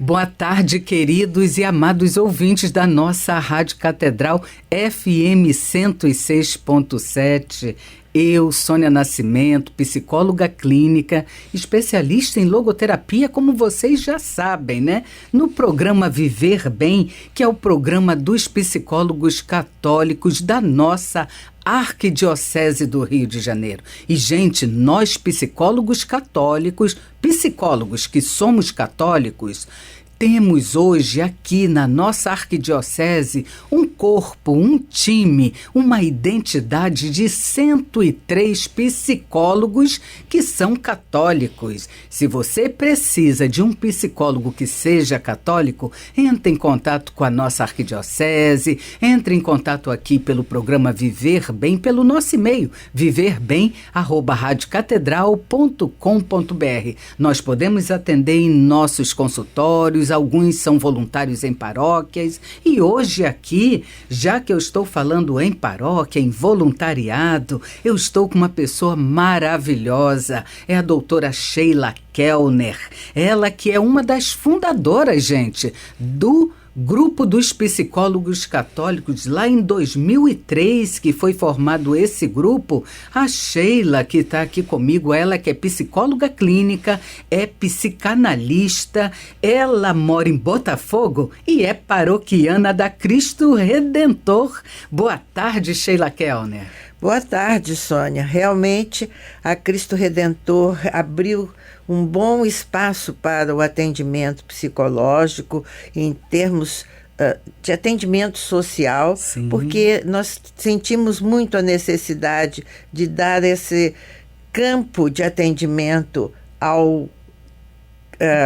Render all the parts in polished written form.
Boa tarde, queridos e amados ouvintes da nossa Rádio Catedral FM 106.7. Eu, Sônia Nascimento, psicóloga clínica, especialista em logoterapia, como vocês já sabem, né? No programa Viver Bem, que é o programa dos psicólogos católicos da nossa Arquidiocese do Rio de Janeiro. E, gente, nós psicólogos católicos, psicólogos que somos católicos, temos hoje aqui na nossa arquidiocese um corpo, um time, uma identidade de 103 psicólogos que são católicos. Se você precisa de um psicólogo que seja católico, entre em contato com a nossa arquidiocese, entre em contato aqui pelo programa Viver Bem, pelo nosso e-mail, viverbem@radiocatedral.com.br. Nós podemos atender em nossos consultórios, alguns são voluntários em paróquias, e hoje aqui, já que eu estou falando em paróquia, em voluntariado, eu estou com uma pessoa maravilhosa, é a doutora Sheila Kellner, ela que é uma das fundadoras, gente, do Grupo dos Psicólogos Católicos, lá em 2003, que foi formado esse grupo. A Sheila, que está aqui comigo, ela que é psicóloga clínica, é psicanalista, ela mora em Botafogo e é paroquiana da Cristo Redentor. Boa tarde, Sheila Kellner. Boa tarde, Sônia. Realmente, a Cristo Redentor abriu um bom espaço para o atendimento psicológico em termos de atendimento social. Sim. Porque nós sentimos muito a necessidade de dar esse campo de atendimento ao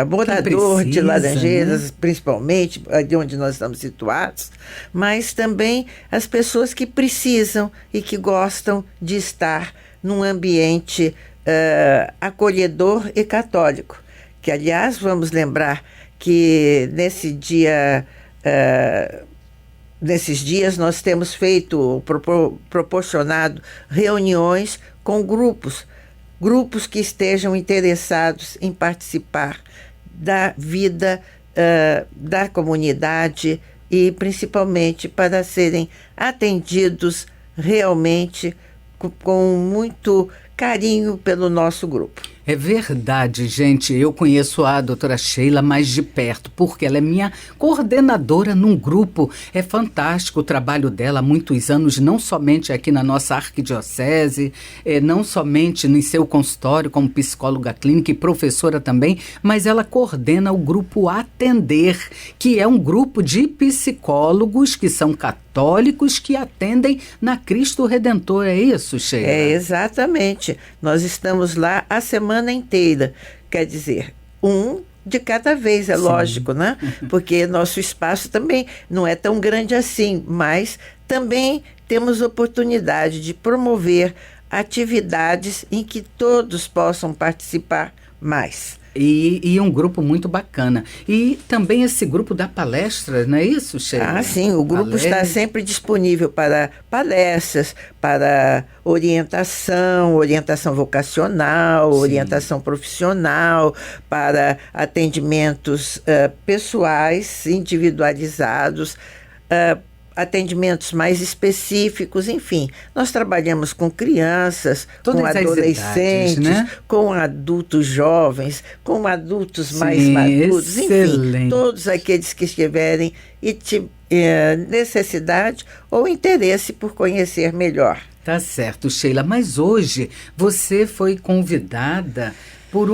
morador de Laranjeiras, né? Principalmente, de onde nós estamos situados, mas também as pessoas que precisam e que gostam de estar num ambiente acolhedor e católico. Que, aliás, vamos lembrar que nesses dias nós temos proporcionado reuniões com grupos que estejam interessados em participar da vida da comunidade e principalmente para serem atendidos realmente com muito carinho pelo nosso grupo. É verdade, gente. Eu conheço a doutora Sheila mais de perto, porque ela é minha coordenadora num grupo. É fantástico o trabalho dela há muitos anos, não somente aqui na nossa arquidiocese, não somente no seu consultório como psicóloga clínica e professora também, mas ela coordena o grupo Atender, que é um grupo de psicólogos que são católicos que atendem na Cristo Redentor. É isso, Sheila? É, exatamente. Nós estamos lá a semana inteira, quer dizer, um de cada vez, é Sim. Lógico, né? Porque nosso espaço também não é tão grande assim, mas também temos oportunidade de promover atividades em que todos possam participar mais. E um grupo muito bacana. E também esse grupo dá palestras, não é isso, Sheila? Ah, sim. O grupo está sempre disponível para palestras, para orientação vocacional, sim. Orientação profissional, para atendimentos pessoais, individualizados, atendimentos mais específicos, enfim. Nós trabalhamos com crianças, com adolescentes, né? Com adultos jovens, com adultos Sim, mais maduros, excelente. Enfim, todos aqueles que tiverem necessidade ou interesse por conhecer melhor. Tá certo, Sheila. Mas hoje você foi convidada por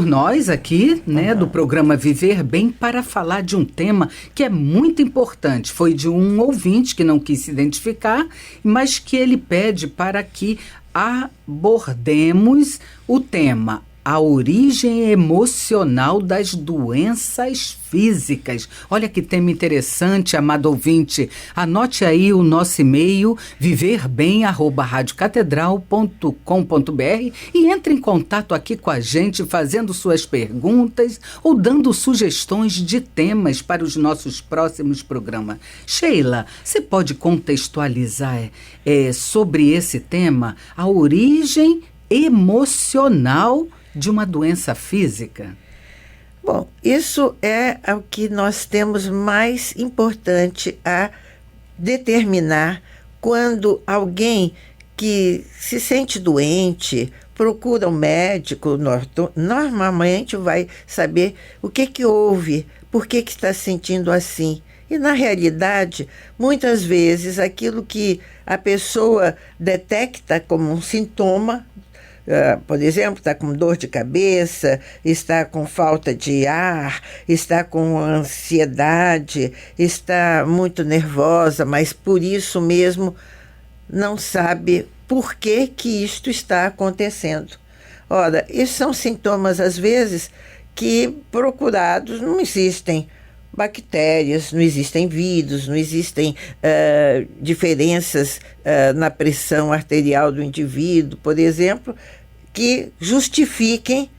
nós aqui, né, do programa Viver Bem, para falar de um tema que é muito importante. Foi de um ouvinte que não quis se identificar, mas que ele pede para que abordemos o tema: a origem emocional das doenças físicas. Olha que tema interessante, amado ouvinte. Anote aí o nosso e-mail, viverbem@radiocatedral.com.br, e entre em contato aqui com a gente, fazendo suas perguntas ou dando sugestões de temas para os nossos próximos programas. Sheila, você pode contextualizar sobre esse tema, a origem emocional de uma doença física? Bom, isso é o que nós temos mais importante a determinar quando alguém que se sente doente procura um médico. Normalmente vai saber o que houve, por que está se sentindo assim. E, na realidade, muitas vezes, aquilo que a pessoa detecta como um sintoma, por exemplo, está com dor de cabeça, está com falta de ar, está com ansiedade, está muito nervosa, mas por isso mesmo não sabe por que isto está acontecendo. Ora, esses são sintomas, às vezes, que procurados não existem bactérias, não existem vírus, não existem diferenças na pressão arterial do indivíduo, por exemplo, que justifiquem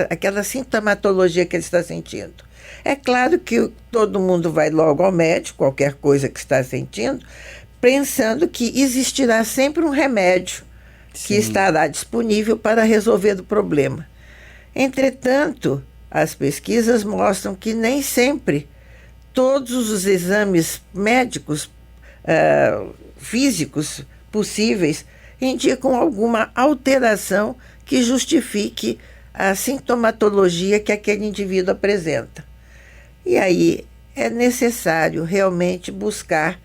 aquela sintomatologia que ele está sentindo. É claro que todo mundo vai logo ao médico, qualquer coisa que está sentindo, pensando que existirá sempre um remédio que estará disponível para resolver o problema. Entretanto, as pesquisas mostram que nem sempre todos os exames médicos físicos possíveis indicam alguma alteração que justifique a sintomatologia que aquele indivíduo apresenta. E aí é necessário realmente buscar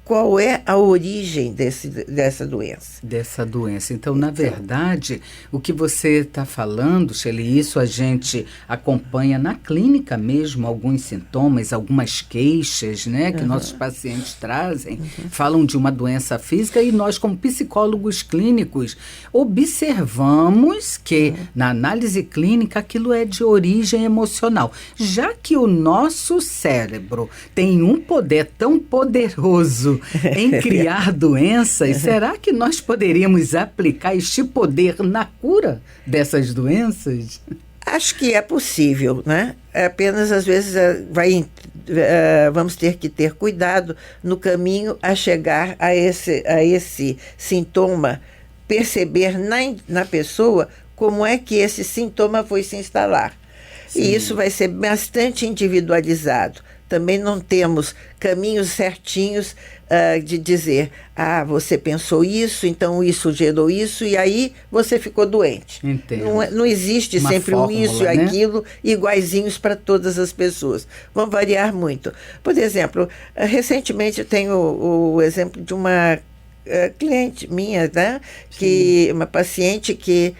qual é a origem dessa doença. Dessa doença. Então, na verdade, o que você está falando, Shelly, isso a gente acompanha na clínica mesmo, alguns sintomas, algumas queixas, né, que nossos pacientes trazem, falam de uma doença física e nós, como psicólogos clínicos, observamos que, na análise clínica, aquilo é de origem emocional. Já que o nosso cérebro tem um poder tão poderoso em criar doenças, será que nós poderíamos aplicar este poder na cura dessas doenças? Acho que é possível, né? Apenas, às vezes, vamos ter que ter cuidado no caminho a chegar a esse sintoma, perceber na pessoa como é que esse sintoma foi se instalar. Sim. E isso vai ser bastante individualizado. Também não temos caminhos certinhos de dizer, você pensou isso, então isso gerou isso, e aí você ficou doente. Não existe uma sempre fórmula, isso e aquilo iguaizinhos para todas as pessoas. Vão variar muito. Por exemplo, recentemente eu tenho o exemplo de uma cliente minha, né? Uma paciente que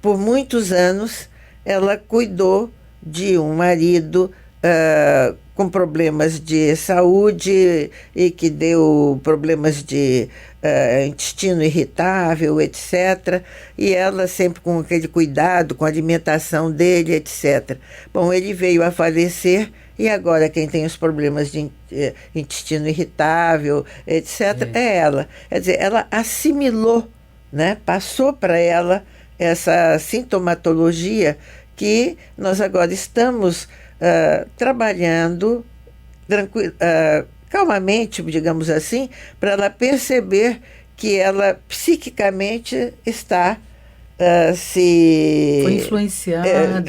por muitos anos ela cuidou de um marido com problemas de saúde e que deu problemas de intestino irritável, etc. E ela sempre com aquele cuidado, com a alimentação dele, etc. Bom, ele veio a falecer e agora quem tem os problemas de intestino irritável, etc., é ela. Quer dizer, ela assimilou, né? Passou para ela essa sintomatologia que nós agora estamos trabalhando calmamente, digamos assim, para ela perceber que ela psiquicamente está foi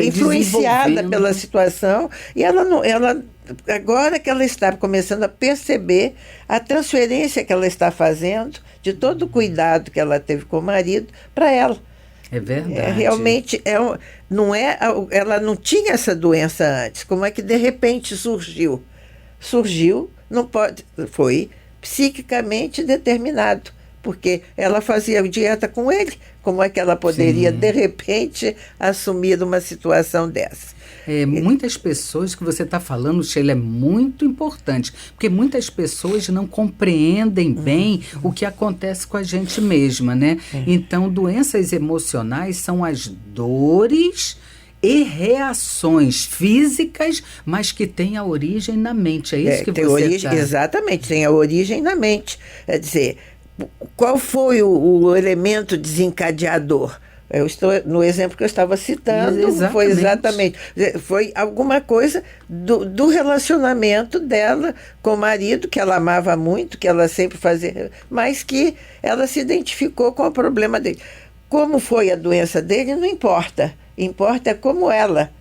influenciada pela situação, e ela agora que ela está começando a perceber a transferência que ela está fazendo de todo o cuidado que ela teve com o marido para ela. É verdade. Realmente, ela não tinha essa doença antes. Como é que de repente surgiu? Surgiu, foi psiquicamente determinado, porque ela fazia dieta com ele. Como é que ela poderia, de repente, assumir uma situação dessa? Muitas pessoas que você está falando, Sheila, é muito importante, porque muitas pessoas não compreendem bem o que acontece com a gente mesma, né? Então, doenças emocionais são as dores e reações físicas, mas que têm a origem na mente. É isso que você está... Exatamente, tem a origem na mente. Quer dizer, qual foi o elemento desencadeador? Eu estou no exemplo que eu estava citando, foi alguma coisa do relacionamento dela com o marido, que ela amava muito, que ela sempre fazia, mas que ela se identificou com o problema dele. Como foi a doença dele, não importa. importa como ela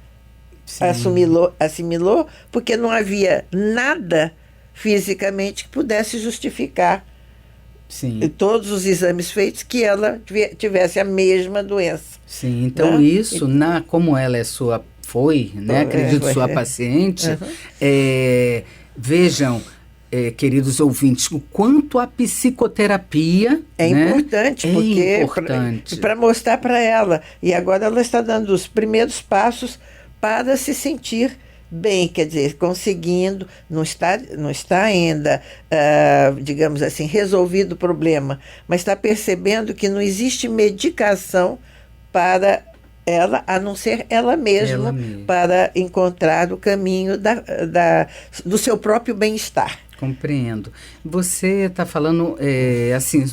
assimilou, porque não havia nada fisicamente que pudesse justificar todos os exames feitos que ela tivesse a mesma doença. Sim, então isso, como ela é foi, né? Acredito, sua paciente, vejam, queridos ouvintes, o quanto a psicoterapia é importante, porque para mostrar para ela. E agora ela está dando os primeiros passos para se sentir bem, quer dizer, conseguindo, não está ainda, digamos assim, resolvido o problema, mas está percebendo que não existe medicação para ela, a não ser ela mesma. Para encontrar o caminho do seu próprio bem-estar. Compreendo. Você está falando, assim,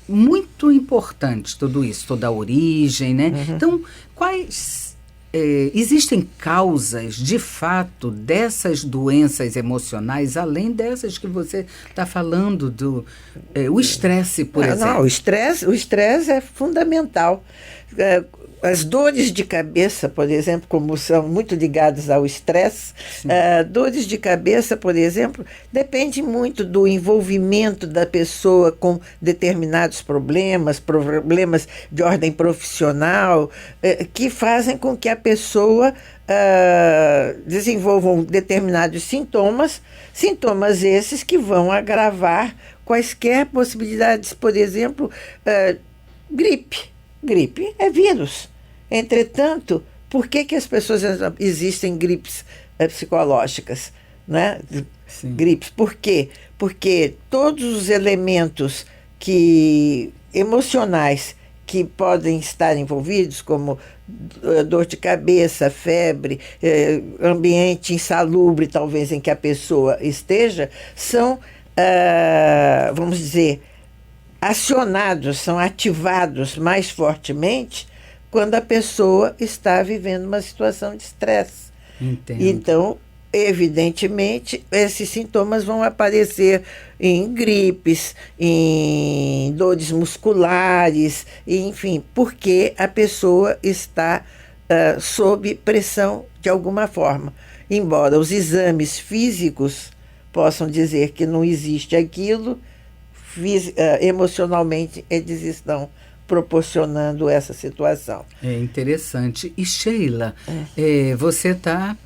muito importante tudo isso, toda a origem, né? Então, existem causas, de fato, dessas doenças emocionais, além dessas que você está falando, o estresse, por exemplo? Não, o estresse é fundamental. As dores de cabeça, por exemplo, como são muito ligadas ao estresse, dores de cabeça, por exemplo, depende muito do envolvimento da pessoa com determinados problemas de ordem profissional, que fazem com que a pessoa desenvolva determinados sintomas esses que vão agravar quaisquer possibilidades, por exemplo, gripe. Gripe é vírus. Entretanto, por que as pessoas existem gripes psicológicas, né? Gripes. Por quê? Porque todos os elementos emocionais que podem estar envolvidos, como dor de cabeça, febre, ambiente insalubre, talvez, em que a pessoa esteja, são, vamos dizer, acionados, são ativados mais fortemente quando a pessoa está vivendo uma situação de estresse. Entendo. Então, evidentemente, esses sintomas vão aparecer em gripes, em dores musculares, enfim, porque a pessoa está sob pressão de alguma forma. Embora os exames físicos possam dizer que não existe aquilo, emocionalmente eles estão proporcionando essa situação. É interessante. E Sheila, você está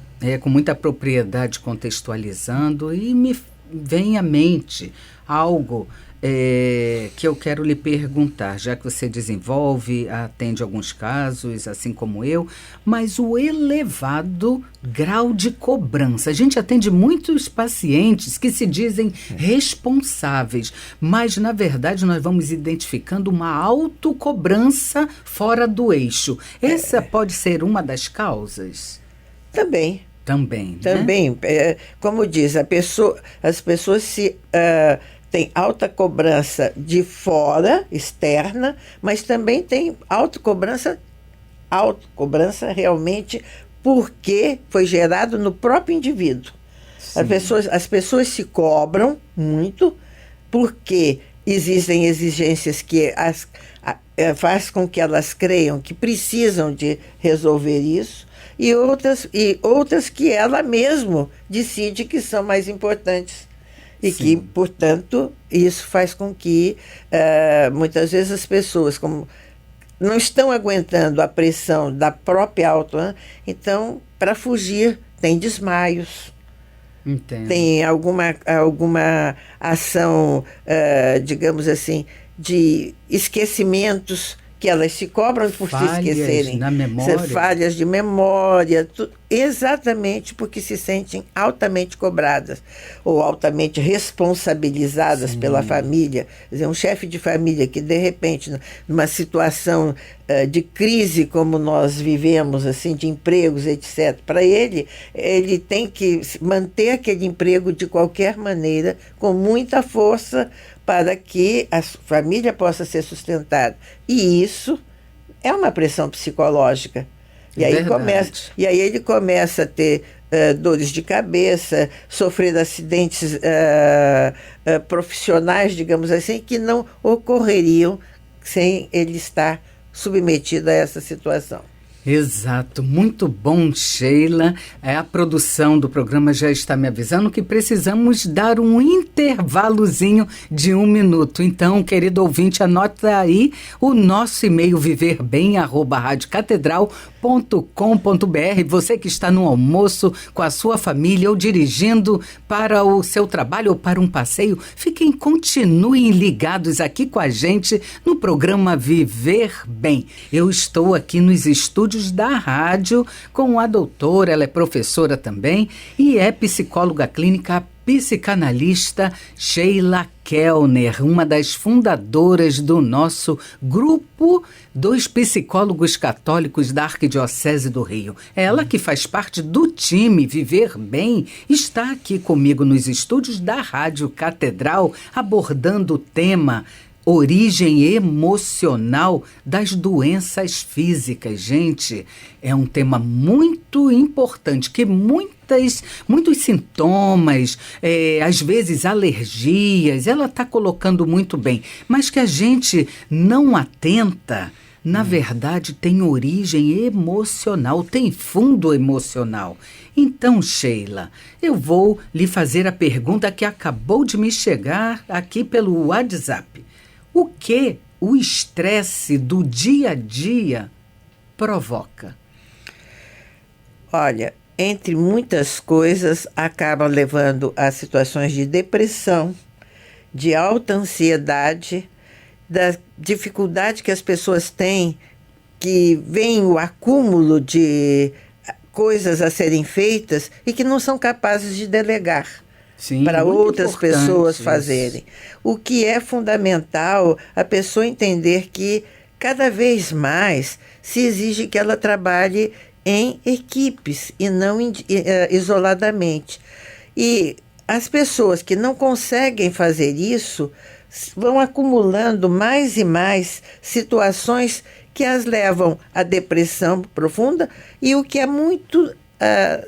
com muita propriedade contextualizando e me vem à mente algo que eu quero lhe perguntar, já que você desenvolve, atende alguns casos, assim como eu, mas o elevado grau de cobrança. A gente atende muitos pacientes que se dizem responsáveis, mas, na verdade, nós vamos identificando uma autocobrança fora do eixo. Essa pode ser uma das causas? Também. Também, né? Como diz, as pessoas têm alta cobrança de fora, externa, mas também tem autocobrança realmente porque foi gerado no próprio indivíduo. As pessoas se cobram muito porque existem exigências que faz com que elas creiam que precisam de resolver isso, e outras que ela mesma decide que são mais importantes. E que, portanto, isso faz com que muitas vezes as pessoas não estão aguentando a pressão da própria então, para fugir, tem desmaios. Entendo. Tem alguma ação, digamos assim, de esquecimentos, que elas se cobram por se esquecerem. Na memória. Falhas de memória, exatamente porque se sentem altamente cobradas ou altamente responsabilizadas pela família. Quer dizer, um chefe de família que, de repente, numa situação de crise como nós vivemos, assim, de empregos, etc., para ele tem que manter aquele emprego de qualquer maneira, com muita força, para que a família possa ser sustentada. E isso é uma pressão psicológica. E aí ele começa a ter dores de cabeça, sofrer acidentes profissionais, digamos assim, que não ocorreriam sem ele estar submetido a essa situação. Exato, muito bom, Sheila. A produção do programa já está me avisando que precisamos dar um intervalozinho de 1 minuto. Então, querido ouvinte, anota aí o nosso e-mail viverbem@radiocatedral.com.br. Você que está no almoço com a sua família ou dirigindo para o seu trabalho ou para um passeio, continuem ligados aqui com a gente no programa Viver Bem. Eu estou aqui nos estúdios da rádio com a doutora, ela é professora também e é psicóloga clínica, psicanalista Sheila Kellner, uma das fundadoras do nosso grupo dos psicólogos católicos da Arquidiocese do Rio. Ela que faz parte do time Viver Bem, está aqui comigo nos estúdios da Rádio Catedral, abordando o tema origem emocional das doenças físicas. Gente, é um tema muito importante, que muitos sintomas, às vezes alergias, ela está colocando muito bem, mas que a gente não atenta, na verdade, tem origem emocional, tem fundo emocional. Então, Sheila, eu vou lhe fazer a pergunta que acabou de me chegar aqui pelo WhatsApp. O que o estresse do dia a dia provoca? Olha, entre muitas coisas, acaba levando a situações de depressão, de alta ansiedade, da dificuldade que as pessoas têm, que vem o acúmulo de coisas a serem feitas e que não são capazes de delegar. Sim, para outras pessoas isso. fazerem. O que é fundamental a pessoa entender que cada vez mais se exige que ela trabalhe em equipes e não isoladamente. E as pessoas que não conseguem fazer isso vão acumulando mais e mais situações que as levam à depressão profunda e o que é muito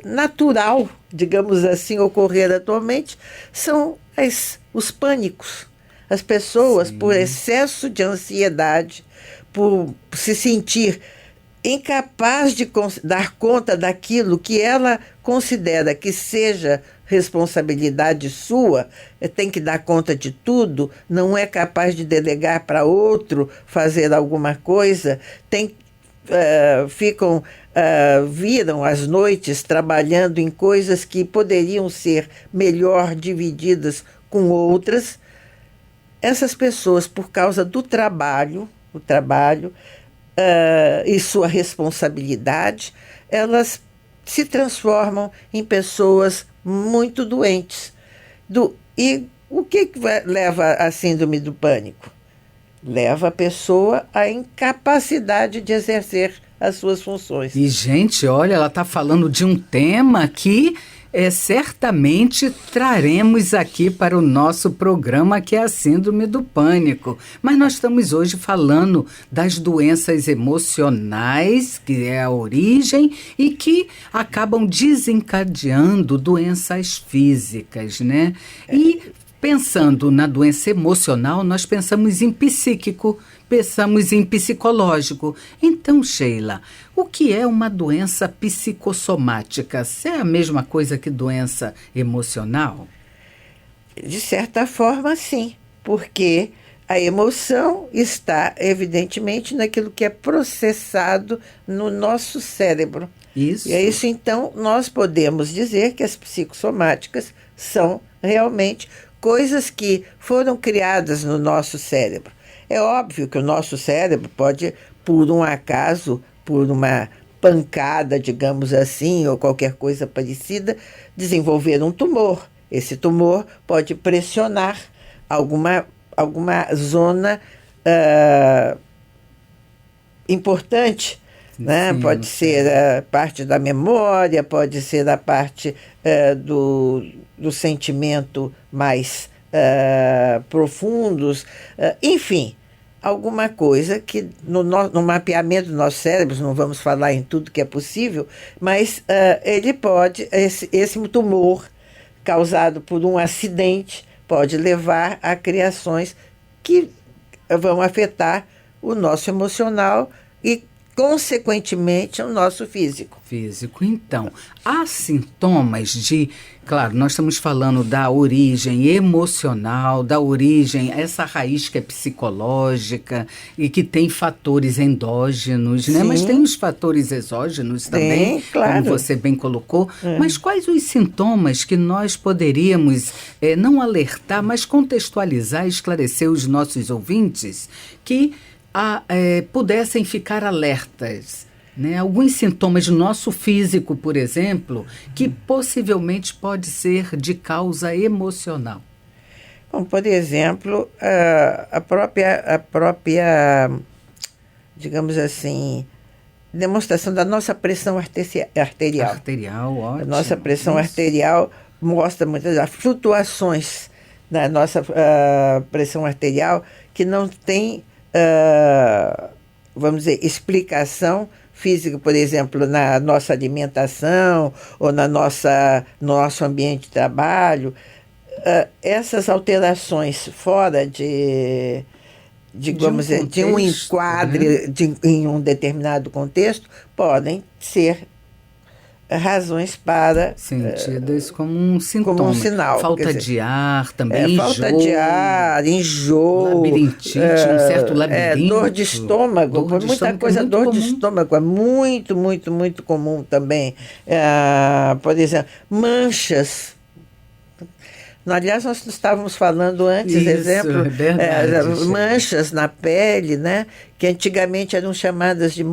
natural, digamos assim, ocorrer atualmente, são os pânicos. As pessoas, por excesso de ansiedade, por se sentir incapaz de dar conta daquilo que ela considera que seja responsabilidade sua, tem que dar conta de tudo, não é capaz de delegar para outro fazer alguma coisa, viram as noites trabalhando em coisas que poderiam ser melhor divididas com outras. Essas pessoas, por causa do trabalho e sua responsabilidade, elas se transformam em pessoas muito doentes. E o que leva à síndrome do pânico? Leva a pessoa à incapacidade de exercer as suas funções. E, gente, olha, ela está falando de um tema que certamente traremos aqui para o nosso programa, que é a síndrome do pânico. Mas nós estamos hoje falando das doenças emocionais, que é a origem, e que acabam desencadeando doenças físicas, né? E pensando na doença emocional, nós pensamos em psíquico, pensamos em psicológico. Então, Sheila, o que é uma doença psicossomática? É a mesma coisa que doença emocional? De certa forma, sim, porque a emoção está, evidentemente, naquilo que é processado no nosso cérebro. Isso. E é isso, então, nós podemos dizer que as psicossomáticas são realmente coisas que foram criadas no nosso cérebro. É óbvio que o nosso cérebro pode, por um acaso, por uma pancada, digamos assim, ou qualquer coisa parecida, desenvolver um tumor. Esse tumor pode pressionar alguma zona importante, né? Sim, pode ser a parte da memória, pode ser a parte do sentimento mais profundos, enfim, alguma coisa que no mapeamento dos nossos cérebros, não vamos falar em tudo que é possível, mas ele pode, esse tumor causado por um acidente pode levar a criações que vão afetar o nosso emocional e consequentemente, o nosso físico. Físico. Então, há sintomas de... Claro, nós estamos falando da origem emocional, da origem, essa raiz que é psicológica e que tem fatores endógenos, né? Mas tem os fatores exógenos também, claro. como você bem colocou. Mas quais os sintomas que nós poderíamos não alertar, mas contextualizar e esclarecer os nossos ouvintes que pudessem ficar alertas? Né? Alguns sintomas do nosso físico, por exemplo, que possivelmente pode ser de causa emocional. Bom, por exemplo, a própria, digamos assim, demonstração da nossa pressão arterial. Arterial, ótimo. A nossa pressão arterial mostra muitas vezes flutuações da nossa pressão arterial que não tem, vamos dizer, explicação física, por exemplo, na nossa alimentação ou no nosso ambiente de trabalho. Essas alterações fora de um enquadre, né? Em um determinado contexto, podem ser razões para... Sentidas como um sintoma. Como um sinal. Falta de ar também, falta de ar, enjoo. Labirintite, um certo labirinto. Dor de estômago. Dor de estômago é muito, muito, muito comum também. Por exemplo, manchas. Aliás, nós estávamos falando antes, exemplo, manchas na pele, né, que antigamente eram chamadas de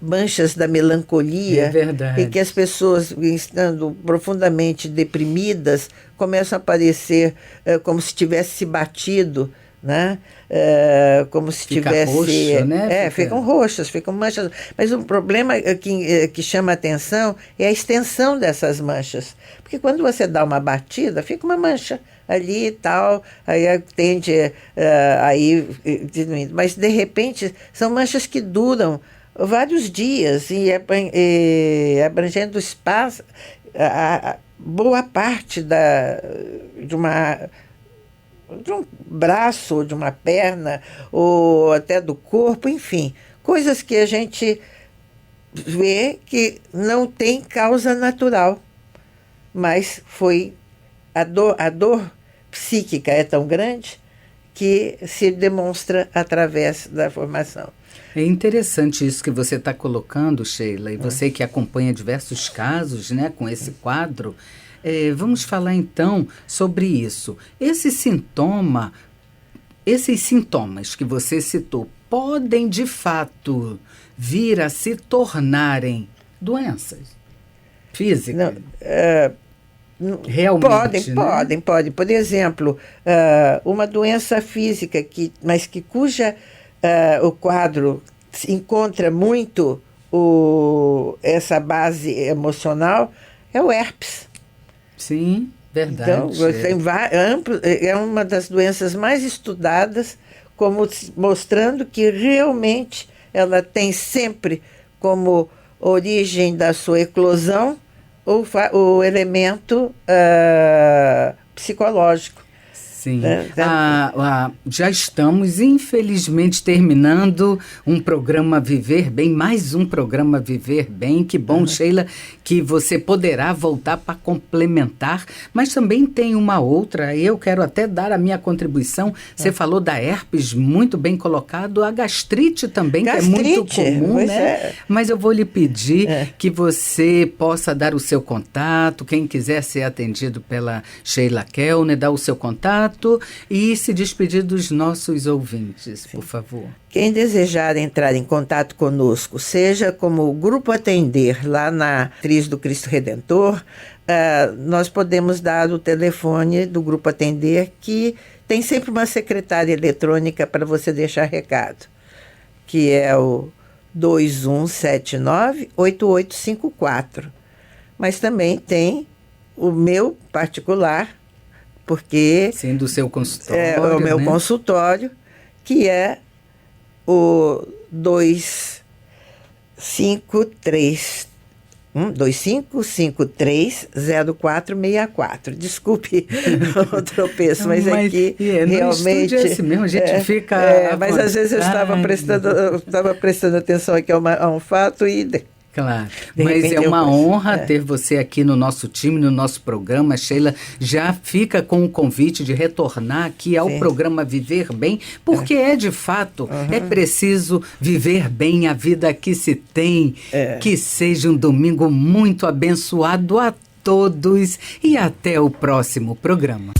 manchas da melancolia. É verdade. E que as pessoas, estando profundamente deprimidas, começam a aparecer como se tivesse se batido, né? Como se tivesse... Roxo, né? Ficam roxas, ficam manchas. Mas o problema que chama a atenção é a extensão dessas manchas. Porque quando você dá uma batida, fica uma mancha ali e tal, aí tende a ir diminuindo. Mas, de repente, são manchas que duram vários dias e abrangendo espaço, boa parte de um braço, de uma perna, ou até do corpo, enfim. Coisas que a gente vê que não tem causa natural, mas a dor psíquica é tão grande que se demonstra através da formação. É interessante isso que você está colocando, Sheila, e você que acompanha diversos casos, né, com esse quadro. Vamos falar então sobre isso. Esses sintomas que você citou podem de fato vir a se tornarem doenças físicas? Realmente, podem. Por exemplo, uma doença física cuja o quadro encontra muito essa base emocional é o herpes. Sim, verdade. Então, é uma das doenças mais estudadas, mostrando que realmente ela tem sempre como origem da sua eclosão o elemento psicológico. Sim. Já estamos, infelizmente, terminando um programa Viver Bem, mais um programa Viver Bem. Que bom, Sheila, que você poderá voltar para complementar, mas também tem uma outra, e eu quero até dar a minha contribuição. Você falou da herpes, muito bem colocado, a gastrite também, que é muito comum, né? Mas eu vou lhe pedir que você possa dar o seu contato, quem quiser ser atendido pela Sheila Kellner, dar o seu contato e se despedir dos nossos ouvintes, por favor. Quem desejar entrar em contato conosco, seja como o Grupo Atender, lá na Atriz do Cristo Redentor, nós podemos dar o telefone do Grupo Atender, que tem sempre uma secretária eletrônica para você deixar recado, que é o 2179-8854. Mas também tem o meu particular, porque... Sim, do seu consultório. É o meu consultório, que é o 253 2553-0464. Desculpe o tropeço, mas aqui realmente... É assim mesmo, a gente fica... mas às vezes eu estava prestando atenção aqui a um fato e... Claro, mas é uma honra ter você aqui no nosso time, no nosso programa. Sheila já fica com o convite de retornar aqui ao programa Viver Bem, porque de fato, é preciso viver bem a vida que se tem. Que seja um domingo muito abençoado a todos e até o próximo programa.